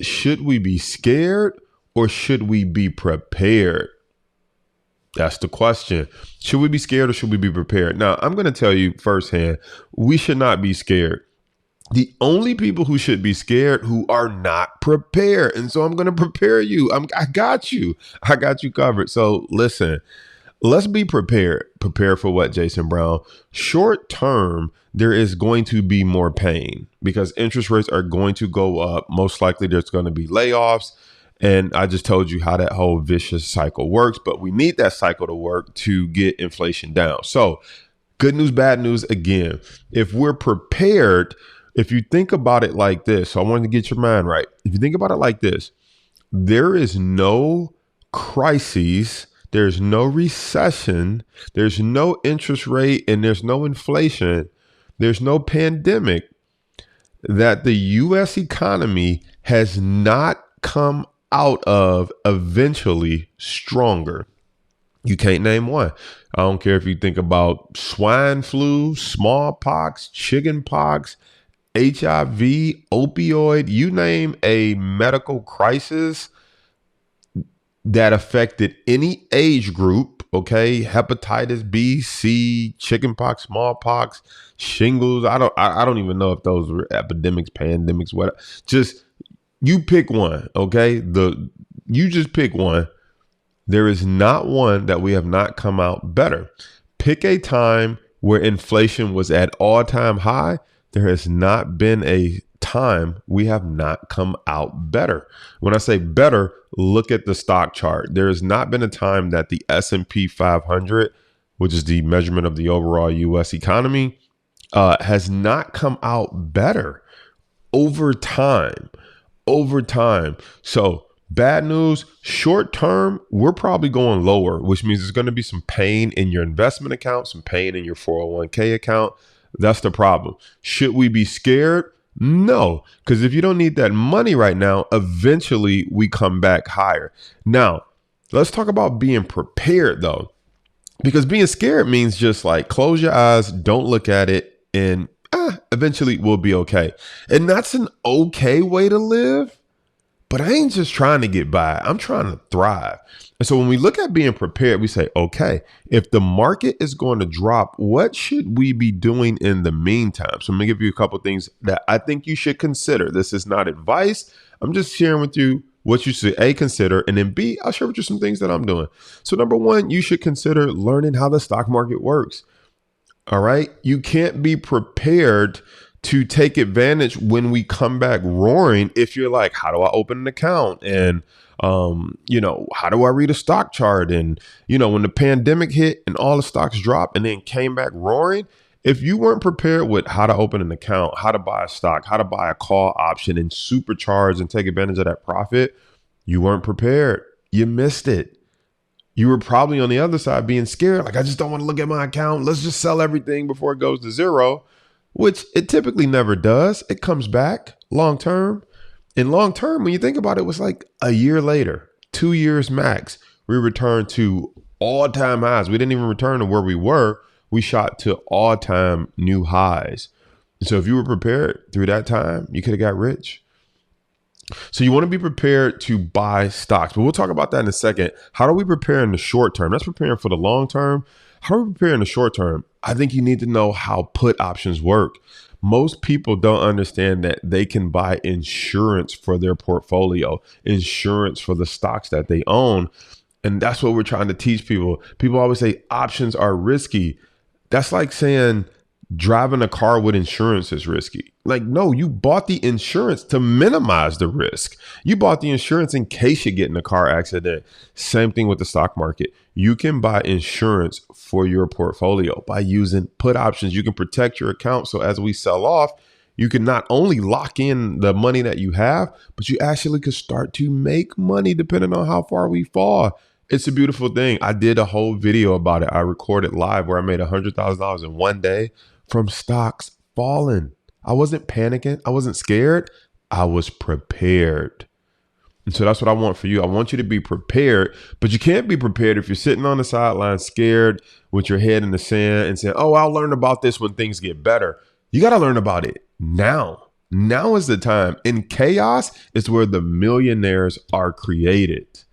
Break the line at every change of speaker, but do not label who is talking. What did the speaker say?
should we be scared or should we be prepared? That's the question. Should we be scared or should we be prepared? Now, I'm going to tell you firsthand, we should not be scared. The only people who should be scared who are not prepared. And so I'm going to prepare you. I got you. I got you covered. So listen, let's be prepared. Prepared for what, Jason Brown? Short term, there is going to be more pain because interest rates are going to go up. Most likely there's going to be layoffs. And I just told you how that whole vicious cycle works, but we need that cycle to work to get inflation down. So good news, bad news again. If we're prepared, if you think about it like this, so I wanted to get your mind right. If you think about it like this, there is no crises, there's no recession, there's no interest rate, and there's no inflation, there's no pandemic that the U.S. economy has not come out of eventually stronger. You can't name one. I don't care if you think about swine flu, smallpox, chickenpox, HIV, opioid, you name a medical crisis that affected any age group, okay? Hepatitis B, C, chickenpox, smallpox, shingles. I don't even know if those were epidemics, pandemics, what. Just you pick one, okay? You just pick one. There is not one that we have not come out better. Pick a time where inflation was at all-time high. There has not been a time we have not come out better. When I say better, look at the stock chart. There has not been a time that the S&P 500, which is the measurement of the overall U.S. economy, has not come out better over time. So bad news, short term, we're probably going lower, which means there's going to be some pain in your investment account, some pain in your 401k account. That's the problem. Should we be scared? No, because if you don't need that money right now, eventually we come back higher. Now, let's talk about being prepared, though, because being scared means just like close your eyes, don't look at it, and eventually we'll be okay. And that's an okay way to live. But I ain't just trying to get by. I'm trying to thrive. And so when we look at being prepared, we say, okay, if the market is going to drop, what should we be doing in the meantime? So I'm going to give you a couple of things that I think you should consider. This is not advice. I'm just sharing with you what you should A, consider, and then B, I'll share with you some things that I'm doing. So number one, you should consider learning how the stock market works. All right. You can't be prepared to take advantage when we come back roaring if you're like, how do I open an account? And, how do I read a stock chart? And, when the pandemic hit and all the stocks dropped and then came back roaring, if you weren't prepared with how to open an account, how to buy a stock, how to buy a call option and supercharge and take advantage of that profit, you weren't prepared. You missed it. You were probably on the other side being scared. Like, I just don't want to look at my account. Let's just sell everything before it goes to zero, which it typically never does. It comes back long term. And long term, when you think about it, it was like a year later, 2 years max, we returned to all-time highs. We didn't even return to where we were. We shot to all-time new highs. So if you were prepared through that time, you could have got rich. So you want to be prepared to buy stocks, but we'll talk about that in a second. How do we prepare in the short term? That's preparing for the long term. How do we prepare in the short term? I think you need to know how put options work. Most people don't understand that they can buy insurance for their portfolio, insurance for the stocks that they own. And that's what we're trying to teach people. People always say options are risky. That's like saying driving a car with insurance is risky. Like, no, you bought the insurance to minimize the risk. You bought the insurance in case you get in a car accident. Same thing with the stock market. You can buy insurance for your portfolio by using put options. You can protect your account. So as we sell off, you can not only lock in the money that you have, but you actually could start to make money depending on how far we fall. It's a beautiful thing. I did a whole video about it. I recorded live where I made $100,000 in one day from stocks falling. I wasn't panicking. I wasn't scared. I was prepared. And so that's what I want for you. I want you to be prepared, but you can't be prepared if you're sitting on the sideline scared with your head in the sand and saying, oh, I'll learn about this when things get better. You got to learn about it now. Now is the time. In chaos is where the millionaires are created.